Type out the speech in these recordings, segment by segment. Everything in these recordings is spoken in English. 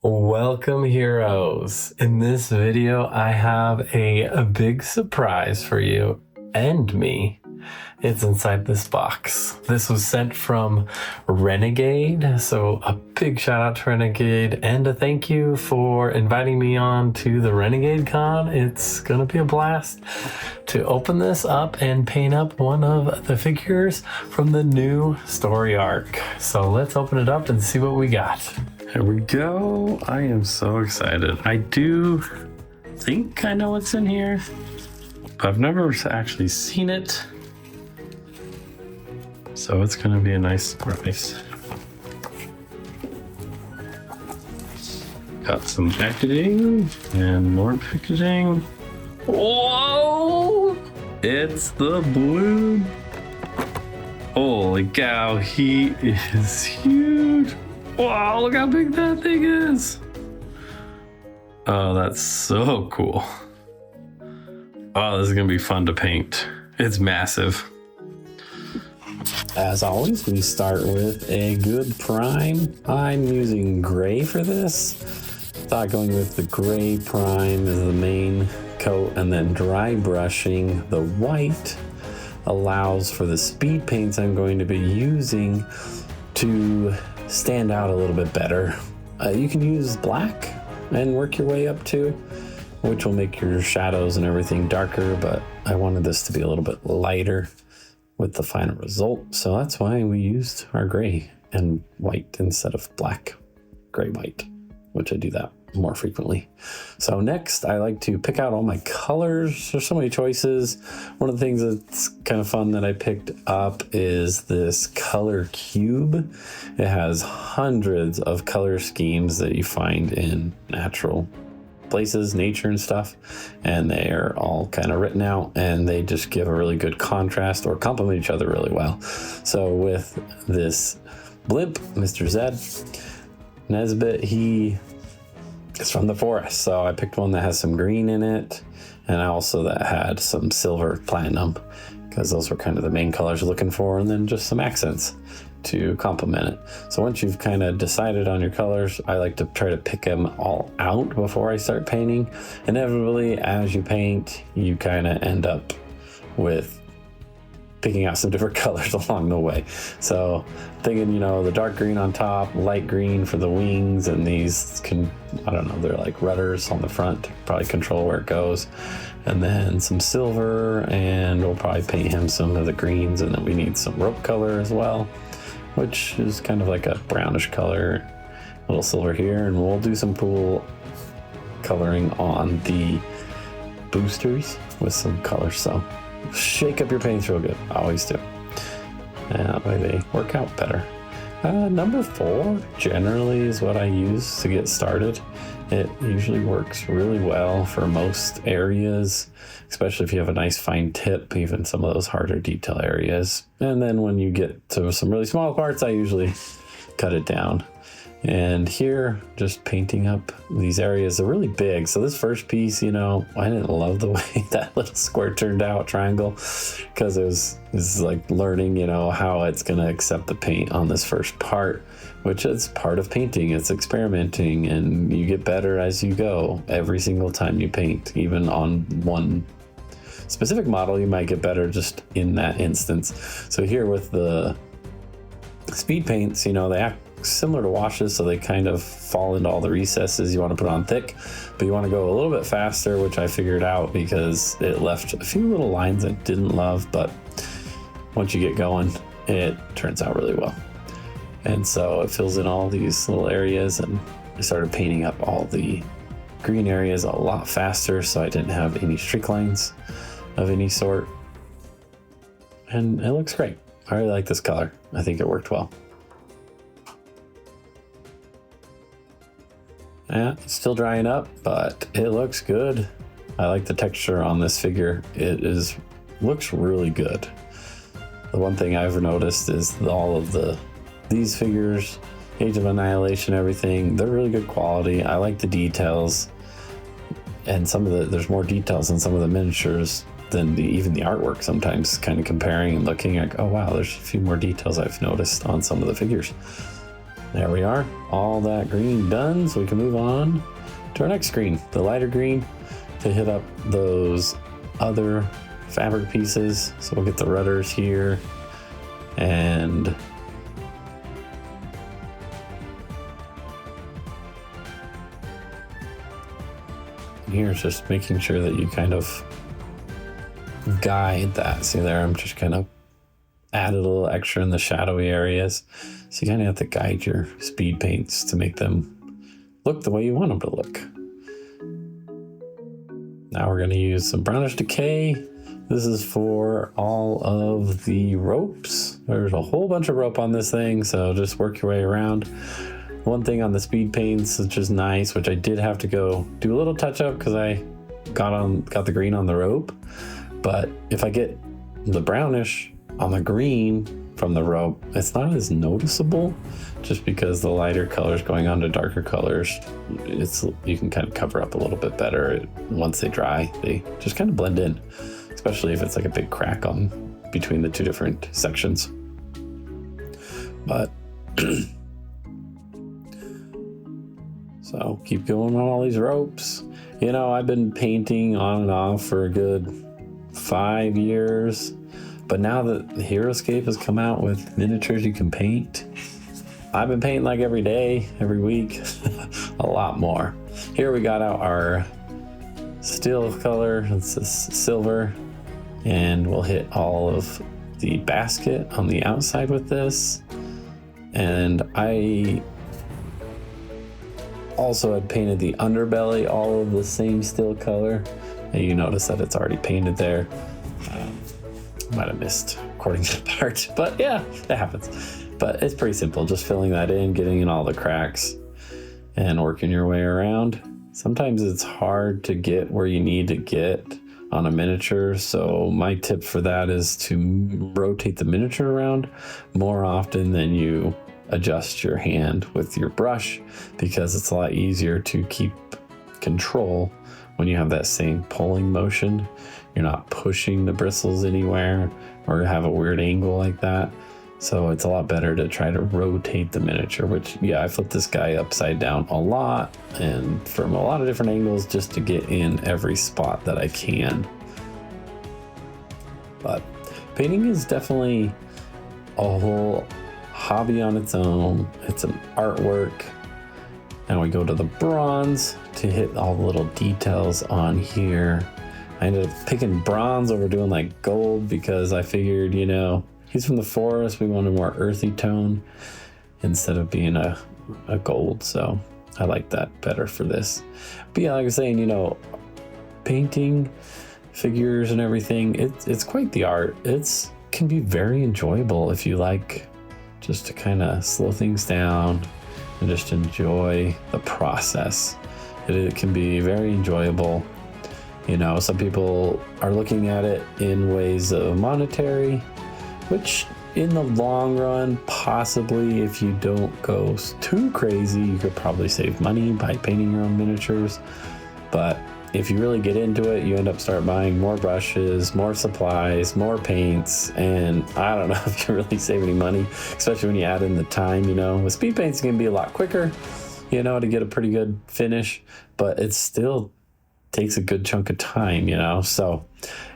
Welcome, heroes. In this video, I have a big surprise for you and me. It's inside this box. This was sent from Renegade, so a big shout out to Renegade and a thank you for inviting me on to the Renegade Con. It's gonna be a blast to open this up and paint up one of the figures from the new story arc. So let's open it up and see what we got. Here we go. I am so excited. I do think I know what's in here, but I've never actually seen it. So it's gonna be a nice surprise. Got some packaging and more packaging. Whoa! It's the blue. Holy cow, he is huge. Wow, look how big that thing is. Oh, that's so cool. Oh, this is gonna be fun to paint. It's massive. As always, we start with a good prime. I'm using gray for this. Thought going with the gray prime as the main coat and then dry brushing the white allows for the speed paints I'm going to be using to stand out a little bit better. You can use black and work your way up to, which will make your shadows and everything darker, but I wanted this to be a little bit lighter with the final result. So that's why we used our gray and white instead of black, gray, white, which I do that more frequently. So next I like to pick out all my colors. There's so many choices. One of the things that's kind of fun that I picked up is this color cube. It has hundreds of color schemes that you find in natural places, nature and stuff, and they are all kind of written out and they just give a really good contrast or complement each other really well. So with this blimp, Mr. Zed Nesbitt, he is from the forest, so I picked one that has some green in it and also that had some silver platinum because those were kind of the main colors you're looking for, and then just some accents to complement it. So once you've kind of decided on your colors, I like to try to pick them all out before I start painting. Inevitably, as you paint, you kind of end up with picking out some different colors along the way. So thinking, you know, the dark green on top, light green for the wings, and these can, I don't know, they're like rudders on the front to probably control where it goes. And then some silver, and we'll probably paint him some of the greens, and then we need some rope color as well, which is kind of like a brownish color, a little silver here, and we'll do some pool coloring on the boosters with some color. So shake up your paints real good, I always do. And that way they work out better. Number 4 generally is what I use to get started. It usually works really well for most areas, especially if you have a nice fine tip, even some of those harder detail areas. And then when you get to some really small parts, I usually cut it down. And here, just painting up these areas are really big. So this first piece, you know, I didn't love the way that little square turned out, triangle, because it's like learning, you know, how it's gonna accept the paint on this first part, which is part of painting. It's experimenting, and you get better as you go every single time you paint. Even on one specific model, you might get better just in that instance. So here with the speed paints, you know, they act similar to washes, so they kind of fall into all the recesses. You want to put on thick, but you want to go a little bit faster, which I figured out because it left a few little lines I didn't love, but once you get going, it turns out really well. And so it fills in all these little areas, and I started painting up all the green areas a lot faster, so I didn't have any streak lines of any sort. And it looks great. I really like this color. I think it worked well. Yeah, it's still drying up, but it looks good. I like the texture on this figure. Looks really good. The one thing I've noticed is all of these figures, Age of Annihilation, everything, they're really good quality. I like the details, and there's more details in some of the miniatures than even the artwork sometimes, kind of comparing and looking like, oh wow, there's a few more details I've noticed on some of the figures. There we are, all that green done, so we can move on to our next green, the lighter green, to hit up those other fabric pieces. So we'll get the rudders here, and here's just making sure that you kind of guide that. See there, I'm just kind of added a little extra in the shadowy areas. So you kind of have to guide your speed paints to make them look the way you want them to look. Now we're going to use some brownish decay. This is for all of the ropes. There's a whole bunch of rope on this thing, so just work your way around. One thing on the speed paints, which is nice, which I did have to go do a little touch up because I got the green on the rope. But if I get the brownish on the green from the rope, it's not as noticeable, just because the lighter colors going on to darker colors, you can kind of cover up a little bit better. Once they dry, they just kind of blend in, especially if it's like a big crack on between the two different sections. But so keep going on all these ropes. You know, I've been painting on and off for a good 5 years. But now that the Heroscape has come out with miniatures you can paint, I've been painting like every day, every week, a lot more. Here we got out our steel color, it's silver, and we'll hit all of the basket on the outside with this. And I also had painted the underbelly all of the same steel color. And you notice that it's already painted there. Might have missed according to the part, but yeah, it happens. But it's pretty simple, just filling that in, getting in all the cracks, and working your way around. Sometimes it's hard to get where you need to get on a miniature, so my tip for that is to rotate the miniature around more often than you adjust your hand with your brush, because it's a lot easier to keep control when you have that same pulling motion. You're not pushing the bristles anywhere or have a weird angle like that. So it's a lot better to try to rotate the miniature, which, yeah, I flipped this guy upside down a lot and from a lot of different angles just to get in every spot that I can. But painting is definitely a whole hobby on its own. It's an artwork. Now we go to the bronze to hit all the little details on here. I ended up picking bronze over doing like gold because I figured, you know, he's from the forest. We want a more earthy tone instead of being a gold. So I like that better for this. But yeah, like I was saying, you know, painting figures and everything, it's quite the art. It can be very enjoyable if you like just to kind of slow things down and just enjoy the process. It can be very enjoyable. You know, some people are looking at it in ways of monetary, which in the long run, possibly if you don't go too crazy, you could probably save money by painting your own miniatures. But if you really get into it, you end up start buying more brushes, more supplies, more paints, and I don't know if you really save any money, especially when you add in the time. You know, with speed paints, it can be a lot quicker, you know, to get a pretty good finish, but it still takes a good chunk of time, you know. So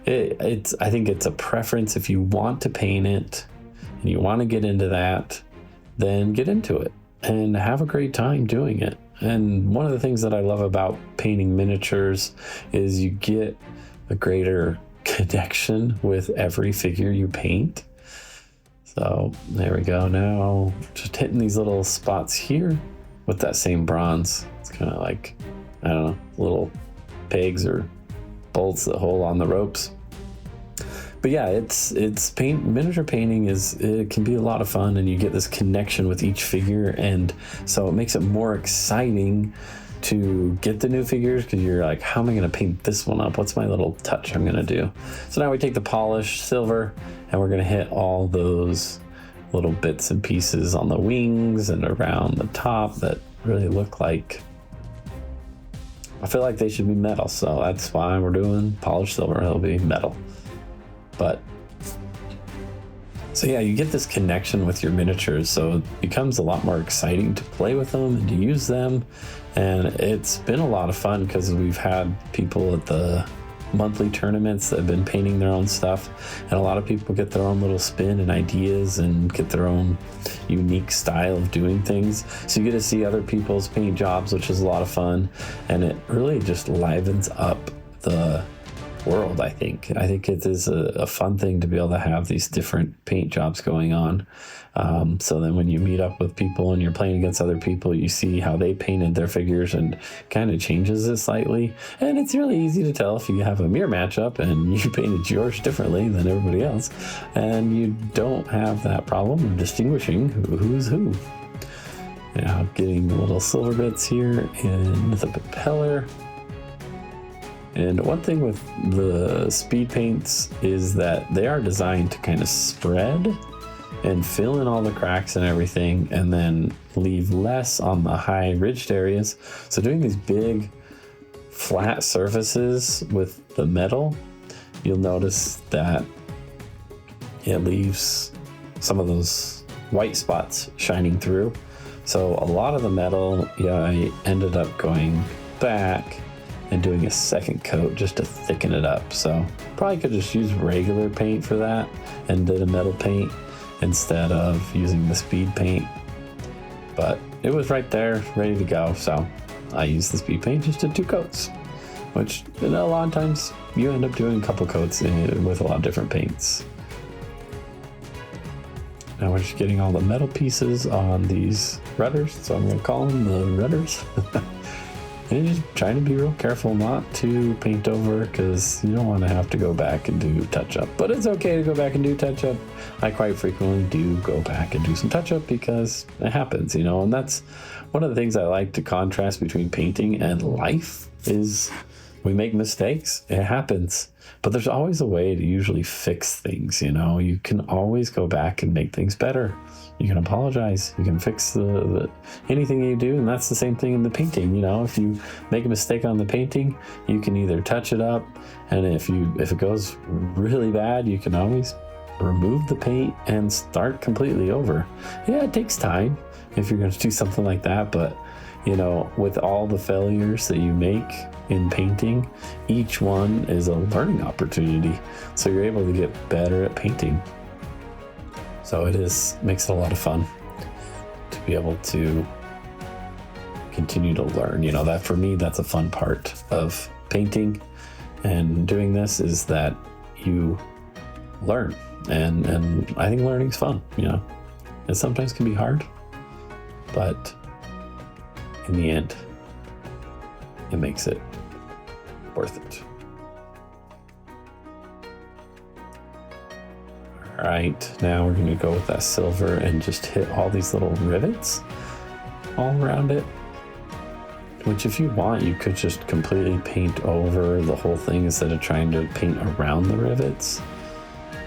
I think it's a preference. If you want to paint it and you want to get into that, then get into it and have a great time doing it. And one of the things that I love about painting miniatures is you get a greater connection with every figure you paint. So there we go. Now just hitting these little spots here with that same bronze. It's kind of like, I don't know, little pegs or bolts that hold on the ropes. But yeah, miniature painting it can be a lot of fun, and you get this connection with each figure, and so it makes it more exciting to get the new figures, because you're like, how am I going to paint this one up? What's my little touch I'm going to do? So now we take the polished silver and we're going to hit all those little bits and pieces on the wings and around the top that really look like, I feel like they should be metal. So that's why we're doing polished silver. It'll be metal. But So yeah, you get this connection with your miniatures, so it becomes a lot more exciting to play with them and to use them. And it's been a lot of fun because we've had people at the monthly tournaments that have been painting their own stuff, and a lot of people get their own little spin and ideas and get their own unique style of doing things. So you get to see other people's paint jobs, which is a lot of fun, and it really just livens up the world. I think it is a fun thing to be able to have these different paint jobs going on. So then when you meet up with people and you're playing against other people, you see how they painted their figures and kind of changes it slightly. And it's really easy to tell if you have a mirror matchup and you painted yours differently than everybody else, and you don't have that problem of distinguishing who's who. Now getting little silver bits here in the propeller. And one thing with the speed paints is that they are designed to kind of spread and fill in all the cracks and everything, and then leave less on the high ridged areas. So doing these big flat surfaces with the metal, you'll notice that it leaves some of those white spots shining through. So a lot of the metal, I ended up going back and doing a second coat just to thicken it up. So probably could just use regular paint for that and did a metal paint instead of using the speed paint, but it was right there ready to go, so I used the speed paint, just did 2 coats, which a lot of times you end up doing a couple coats with a lot of different paints. Now we're just getting all the metal pieces on these rudders, so I'm going to call them the rudders. And just trying to be real careful not to paint over, because you don't want to have to go back and do touch up. But it's okay to go back and do touch up. I quite frequently do go back and do some touch up because it happens, and that's one of the things I like to contrast between painting and life is we make mistakes. It happens. But there's always a way to usually fix things, You can always go back and make things better. You can apologize. You can fix the anything you do, and that's the same thing in the painting. If you make a mistake on the painting, you can either touch it up, and if it goes really bad, you can always remove the paint and start completely over. Yeah, it takes time if you're going to do something like that, but with all the failures that you make in painting, each one is a learning opportunity. So you're able to get better at painting. So makes it a lot of fun to be able to continue to learn. That for me, that's a fun part of painting and doing this, is that you learn. And I think learning's fun, It sometimes can be hard, but in the end, it makes it worth it. All right, now we're going to go with that silver and just hit all these little rivets all around it, which if you want, you could just completely paint over the whole thing instead of trying to paint around the rivets,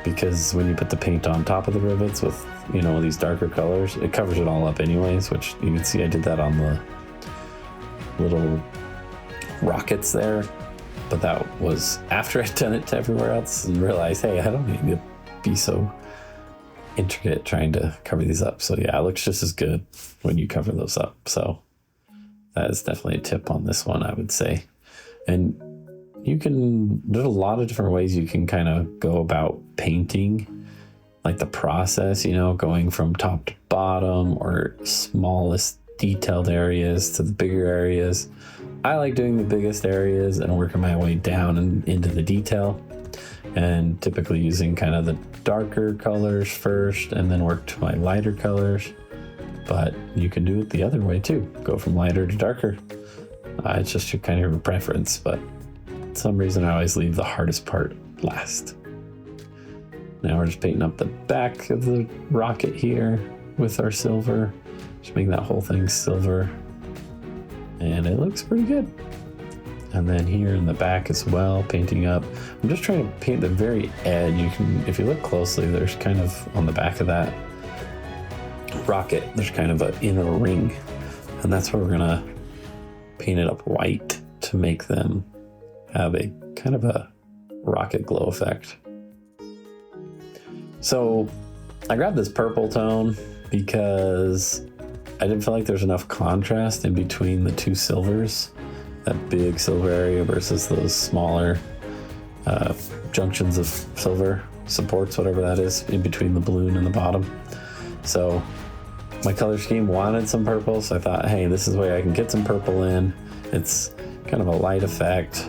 because when you put the paint on top of the rivets with, these darker colors, it covers it all up anyways, which you can see I did that on the little rockets there, but that was after I'd done it to everywhere else and realized, hey, I don't need to be so intricate trying to cover these up. So yeah, it looks just as good when you cover those up. So that is definitely a tip on this one, I would say. And there's a lot of different ways you can kind of go about painting, like the process, going from top to bottom or smallest detailed areas to the bigger areas. I like doing the biggest areas and working my way down and into the detail, and typically using kind of the darker colors first and then work to my lighter colors. But you can do it the other way too, go from lighter to darker. It's just your kind of preference, but for some reason I always leave the hardest part last. Now we're just painting up the back of the rocket here with our silver, just making that whole thing silver, and it looks pretty good. And then here in the back as well, painting up. I'm just trying to paint the very edge. If you look closely, there's kind of on the back of that rocket, there's kind of an inner ring, and that's where we're gonna paint it up white to make them have a kind of a rocket glow effect. So I grabbed this purple tone because I didn't feel like there's enough contrast in between the two silvers, that big silver area versus those smaller junctions of silver, supports, whatever that is, in between the balloon and the bottom. So my color scheme wanted some purple, so I thought, hey, this is the way I can get some purple in. It's kind of a light effect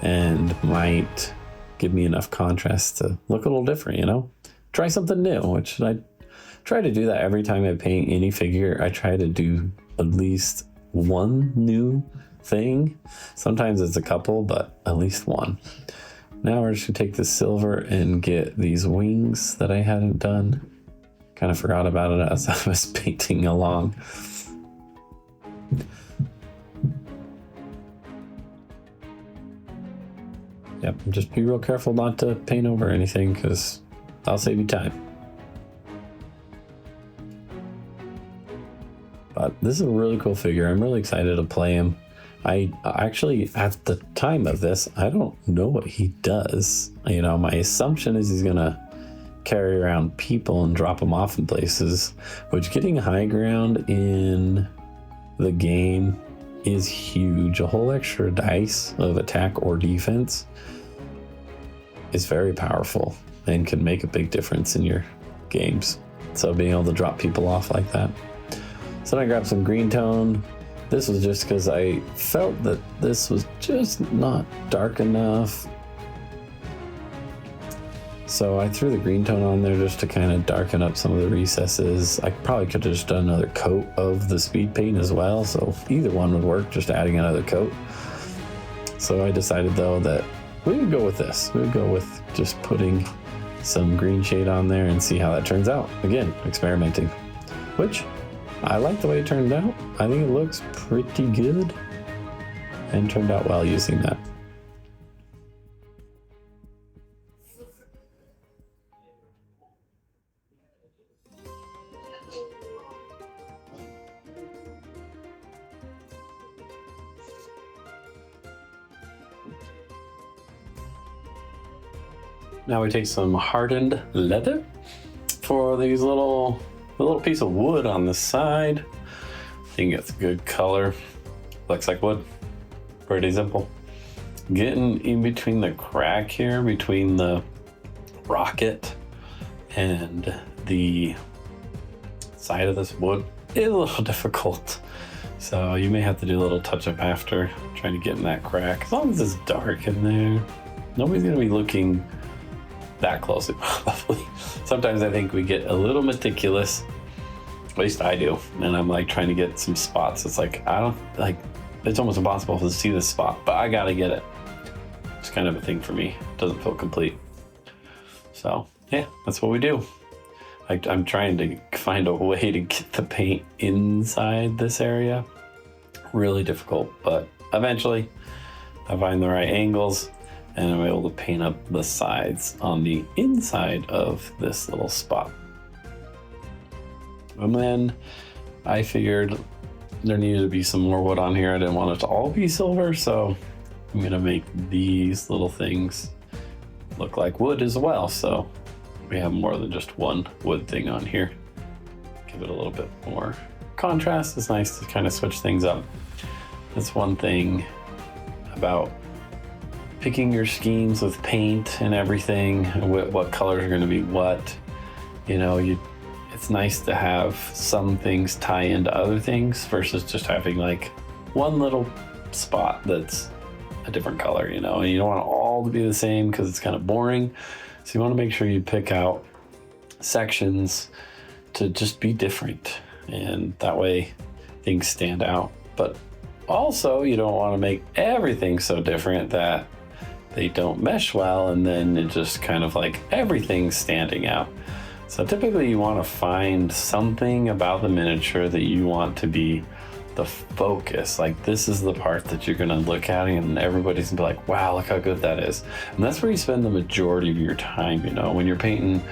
and might give me enough contrast to look a little different, you know? Try something new, which I try to do that every time I paint any figure. I try to do at least one new thing. Sometimes it's a couple, but at least one. Now we're just gonna take the silver and get these wings that I hadn't done. Kind of forgot about it as I was painting along. Yep, just be real careful not to paint over anything because I'll save you time. But this is a really cool figure. I'm really excited to play him. I actually, at the time of this, I don't know what he does. You know, my assumption is he's gonna carry around people and drop them off in places, which getting high ground in the game is huge. A whole extra dice of attack or defense is very powerful and can make a big difference in your games. So being able to drop people off like that. So then I grabbed some green tone. This was just because I felt that this was just not dark enough. So I threw the green tone on there just to kind of darken up some of the recesses. I probably could have just done another coat of the speed paint as well. So either one would work, just adding another coat. So I decided though that we would go with this. We would go with just putting some green shade on there and see how that turns out. Again, experimenting, which I like the way it turned out. I think it looks pretty good and turned out well using that. Now we take some hardened leather for these little piece of wood on the side. I think it's a good color. Looks like wood. Pretty simple. Getting in between the crack here, between the rocket and the side of this wood is a little difficult. So you may have to do a little touch up after trying to get in that crack. As long as it's dark in there, nobody's gonna be looking that closely probably. Sometimes I think we get a little meticulous, at least I do, and I'm like trying to get some spots. It's like, I don't like, it's almost impossible to see this spot, but I gotta get it. It's kind of a thing for me. It doesn't feel complete. So yeah, that's what we do. I'm trying to find a way to get the paint inside this area. Really difficult, but eventually I find the right angles and I'm able to paint up the sides on the inside of this little spot. And then I figured there needed to be some more wood on here. I didn't want it to all be silver, so I'm gonna make these little things look like wood as well. So we have more than just one wood thing on here. Give it a little bit more contrast. It's nice to kind of switch things up. That's one thing about picking your schemes with paint and everything, what colors are going to be what. You know, it's nice to have some things tie into other things versus just having like one little spot that's a different color, you know, and you don't want it all to be the same because it's kind of boring. So you want to make sure you pick out sections to just be different, and that way things stand out. But also you don't want to make everything so different that they don't mesh well, and then it just kind of like everything's standing out. So typically you want to find something about the miniature that you want to be the focus. Like this is the part that you're going to look at and everybody's gonna be like, wow, look how good that is. And that's where you spend the majority of your time. You know, when you're painting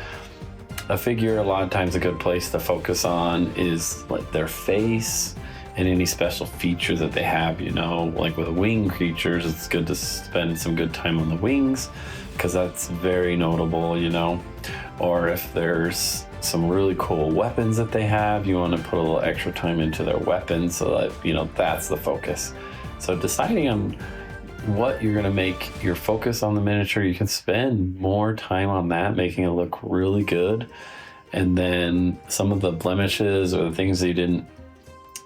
a figure, a lot of times a good place to focus on is like their face and any special features that they have. You know, like with wing creatures, it's good to spend some good time on the wings because that's very notable, you know. Or if there's some really cool weapons that they have. You want to put a little extra time into their weapons so that, that's the focus. So deciding on what you're going to make your focus on the miniature, you can spend more time on that, making it look really good. And then some of the blemishes or the things that you didn't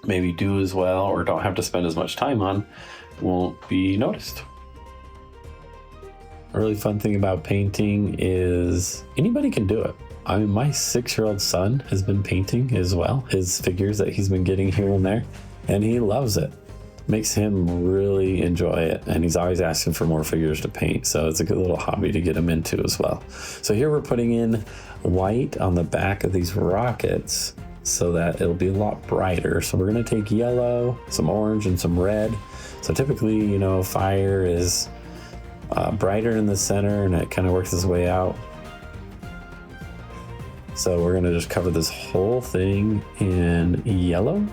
maybe do as well or don't have to spend as much time on won't be noticed. A really fun thing about painting is anybody can do it. I mean, my 6-year-old son has been painting as well, his figures that he's been getting here and there, and he loves it. Makes him really enjoy it, and he's always asking for more figures to paint, so it's a good little hobby to get him into as well. So here we're putting in white on the back of these rockets so that it'll be a lot brighter. So we're going to take yellow, some orange, and some red. So typically, fire is brighter in the center, and it kind of works its way out. So we're going to just cover this whole thing in yellow.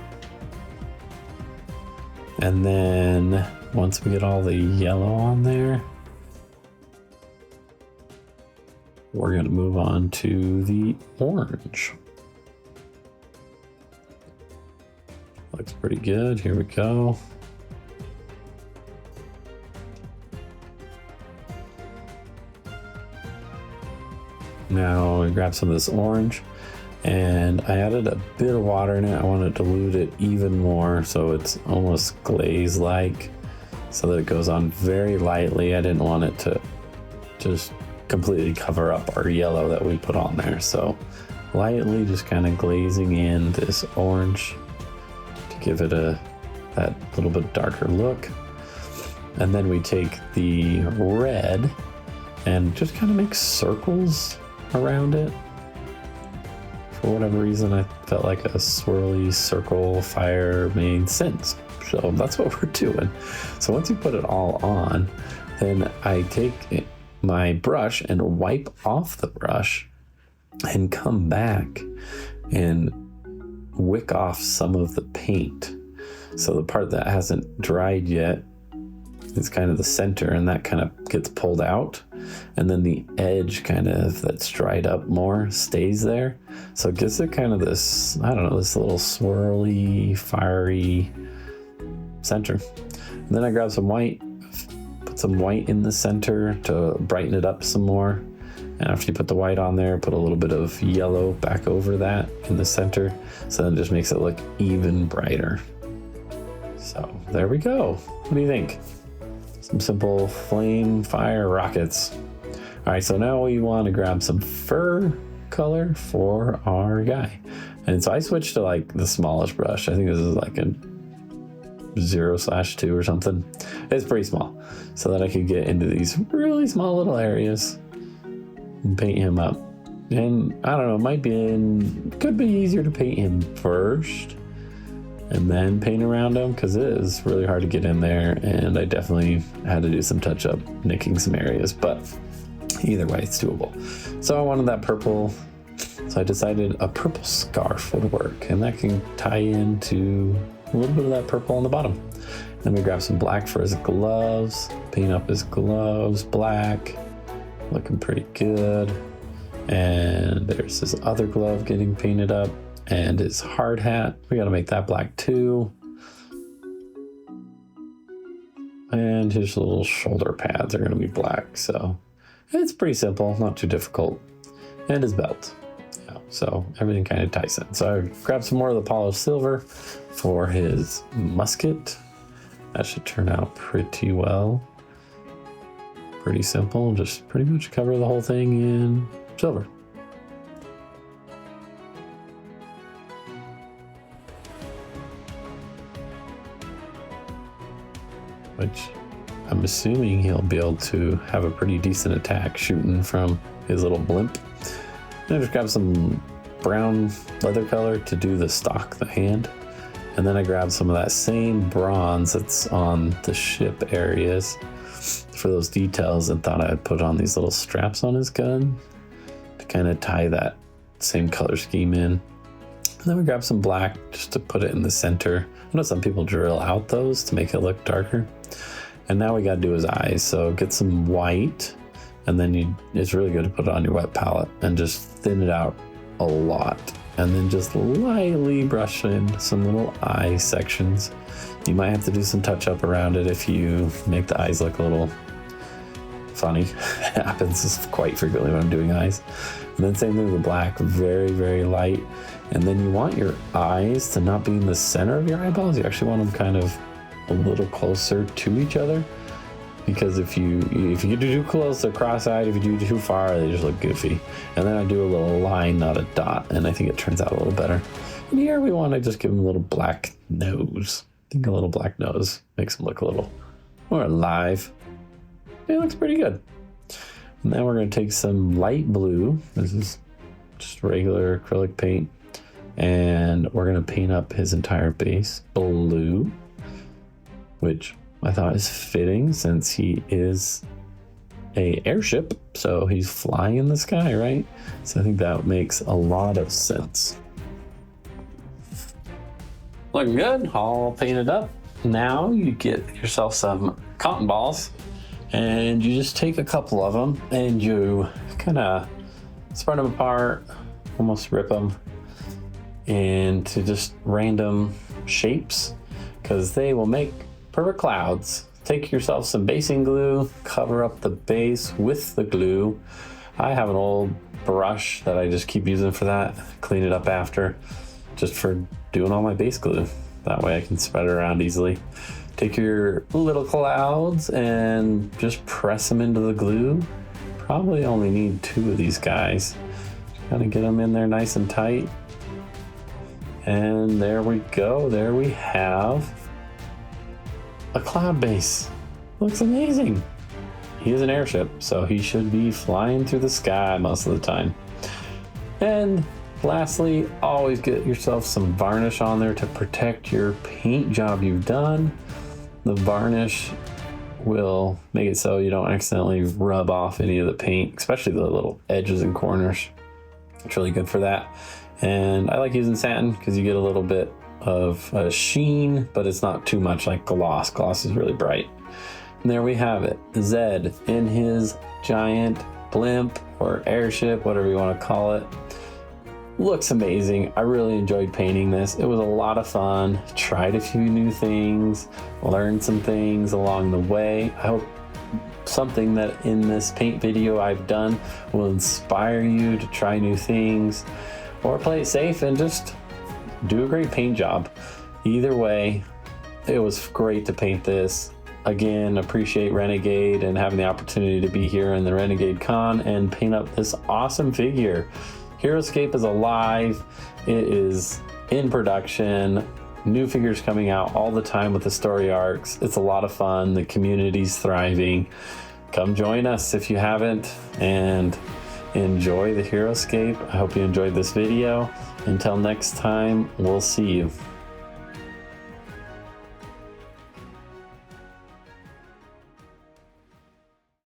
And then once we get all the yellow on there, we're going to move on to the orange. Looks pretty good. Here we go. Now we grab some of this orange, and I added a bit of water in it. I want to dilute it even more so it's almost glaze-like, so that it goes on very lightly. I didn't want it to just completely cover up our yellow that we put on there. So lightly just kind of glazing in this orange to give it that little bit darker look. And then we take the red and just kind of make circles around it. For whatever reason, I felt like a swirly circle fire made sense. So that's what we're doing. So once you put it all on, then I take my brush and wipe off the brush and come back and wick off some of the paint. So the part that hasn't dried yet is kind of the center, and that kind of gets pulled out. And then the edge kind of that's dried up more stays there. So it gives it kind of this, this little swirly, fiery center. And then I grab some white, put some white in the center to brighten it up some more. And after you put the white on there, put a little bit of yellow back over that in the center. So then it just makes it look even brighter. So there we go. What do you think? Some simple flame fire rockets. All right, so now we want to grab some fur color for our guy. And so I switched to like the smallest brush. I think this is like a 0/2 or something. It's pretty small, so that I could get into these really small little areas and paint him up. And I don't know, could be easier to paint him first and then paint around them, because it is really hard to get in there, and I definitely had to do some touch up, nicking some areas, but either way it's doable. So I wanted that purple, so I decided a purple scarf would work, and that can tie into a little bit of that purple on the bottom. Then we grab some black for his gloves, paint up his gloves black, looking pretty good. And there's his other glove getting painted up, and his hard hat, we got to make that black too. And his little shoulder pads are going to be black, so it's pretty simple, not too difficult. And his belt, so everything kind of ties in. So I grabbed some more of the polished silver for his musket. That should turn out pretty well. Pretty simple, just pretty much cover the whole thing in silver. Which I'm assuming he'll be able to have a pretty decent attack shooting from his little blimp. And I just grab some brown leather color to do the stock, the hand. And then I grabbed some of that same bronze that's on the ship areas for those details, and thought I'd put on these little straps on his gun to kind of tie that same color scheme in. And then we grab some black just to put it in the center. I know some people drill out those to make it look darker. And now we got to do his eyes. So get some white, and then it's really good to put it on your wet palette and just thin it out a lot. And then just lightly brush in some little eye sections. You might have to do some touch up around it if you make the eyes look a little funny. It happens quite frequently when I'm doing eyes. And then same thing with the black, very, very light. And then you want your eyes to not be in the center of your eyeballs. You actually want them kind of a little closer to each other. Because if you do too close, they're cross-eyed. If you do too far, they just look goofy. And then I do a little line, not a dot, and I think it turns out a little better. And here we want to just give them a little black nose. I think a little black nose makes them look a little more alive. It looks pretty good. And then we're going to take some light blue. This is just regular acrylic paint. And we're going to paint up his entire base blue, which I thought is fitting since he is a airship, so he's flying in the sky, right? So I think that makes a lot of sense. Looking good, all painted up. Now you get yourself some cotton balls and you just take a couple of them and you kind of spread them apart, almost rip them into just random shapes because they will make perfect clouds. Take yourself some basing glue, cover up the base with the glue. I have an old brush that I just keep using for that. Clean it up after, just for doing all my base glue. That way I can spread it around easily. Take your little clouds and just press them into the glue. Probably only need 2 of these guys. Kind of get them in there nice and tight. And there we go. There we have a cloud base. Looks amazing. He is an airship, so he should be flying through the sky most of the time. And lastly, always get yourself some varnish on there to protect your paint job you've done. The varnish will make it so you don't accidentally rub off any of the paint, especially the little edges and corners. It's really good for that. And I like using satin because you get a little bit of a sheen, but it's not too much like gloss. Gloss is really bright. And there we have it. Zed in his giant blimp or airship, whatever you want to call it. Looks amazing. I really enjoyed painting this. It was a lot of fun. Tried a few new things, learned some things along the way. I hope something that in this paint video I've done will inspire you to try new things or play it safe and just do a great paint job. Either way, it was great to paint this. Again, appreciate Renegade and having the opportunity to be here in the Renegade Con and paint up this awesome figure. Heroscape is alive. It is in production. New figures coming out all the time with the story arcs. It's a lot of fun. The community's thriving. Come join us if you haven't and enjoy the Heroscape. I hope you enjoyed this video. Until next time, we'll see you.